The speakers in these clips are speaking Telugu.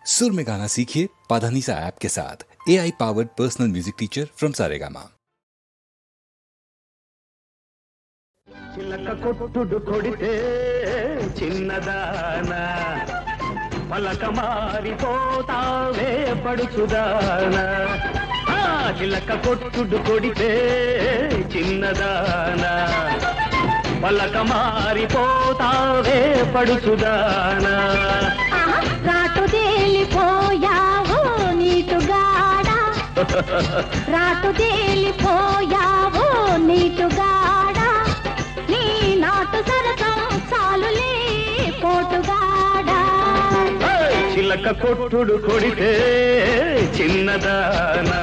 सुर में गाना सीखिए पाधानीसा ऐप के साथ। AI powered personal music teacher from Saregama. చిలక కొట్టుడు కొడితే చిన్నదానా పలక మారిపోతావే పడుచుదానా చిలక కొట్టుడు కొడితే చిన్నదానా పలక మారిపోతావే పడుచుదానా రాటు తేలిపోయావు నీటుగాడా రాటు తేలిపోయావు నీటుగాడా నీ నాటు సరసం చాలులే పోటుగాడా చిలక కొట్టుడు కొడితే చిన్నదానా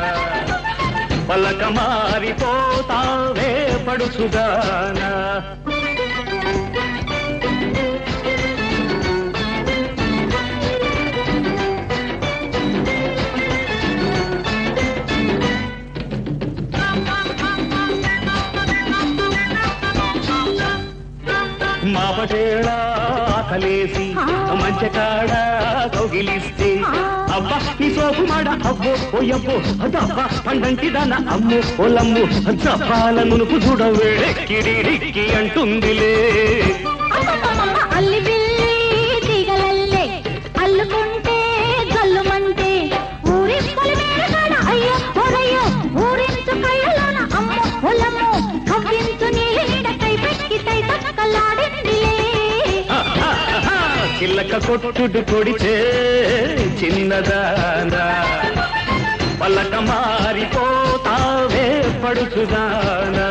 పలక మారిపోతావే పడుచుదానా మాపటేళ ఆకలేసి మంచకాడ కౌగిలిస్తే అబ్బా నీ సోపు మాడ అవ్వో ఓయబ్బో అదబ్బా పండంటి దాన అమ్ము పొలమ్ము జపాల నునుపు చూడవే కిడిడిక్కి అంటుందిలే అల్లి బిల్లి తీగలల్లే అల్లుకుంటే జల్లుమంటే ఊరి పొలిమేరగాడ అయ్యో ఓరయ్యో ఊరించు కళ్ళలోన అమ్ము పొలమ్ము కవ్వించు నీడ కై పెక్కి తై తక్కలాడిందిలే చిల్లక కొట్టుడు కొడితే చిన్నదానా పలక మారిపోతావే పడుచుదానా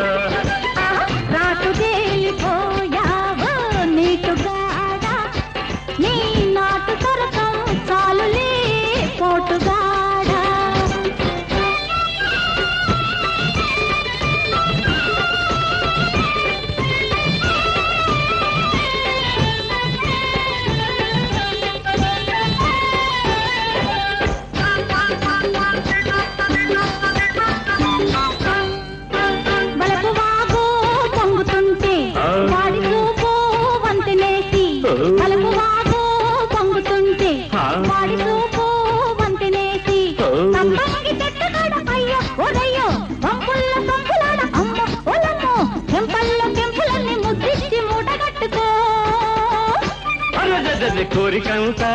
రాటు తేలిపోయావు నీటుగాడా నీ నాటు సరసం చాలులే పోటుగాడా బలపువాగు పొంగుతుంటే వాడి చూపు వంతెనేసి బలపువాగు పొంగుతుంటే వాడి చూపు వంతెనేసి సంపంగి చెట్టుగాడ అయ్యో ఒరయ్యో పంపుల్ల సంపులాడ అమ్మ ఒలమ్మో చెంపల్లో చెంపులన్నీ ముద్దిచ్చి మూటగట్టుకో కోరికంతా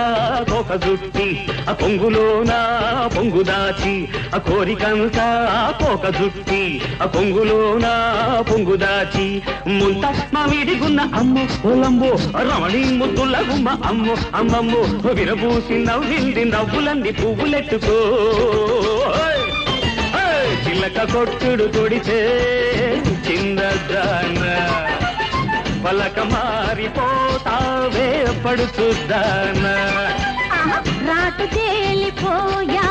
ఒక జుట్టి ఆ పొంగులోన పొంగు దాచి ఆ కోరికంతా ఒక జుట్టి ఆ పొంగులోన పొంగు దాచి ముంత మామిడిగున్న అమ్ము పొలంబో రమణి ముద్దుల గుమ్మ అమ్ము అమ్మమ్ము విరబూసి నవ్వింది నవ్వులంది పువ్వులెట్టుకో చిల్లక కొట్టుడు కొడితే చిన్నదానా పలక మారిపోతావే పడుచుదానా రాటు తేలిపోయా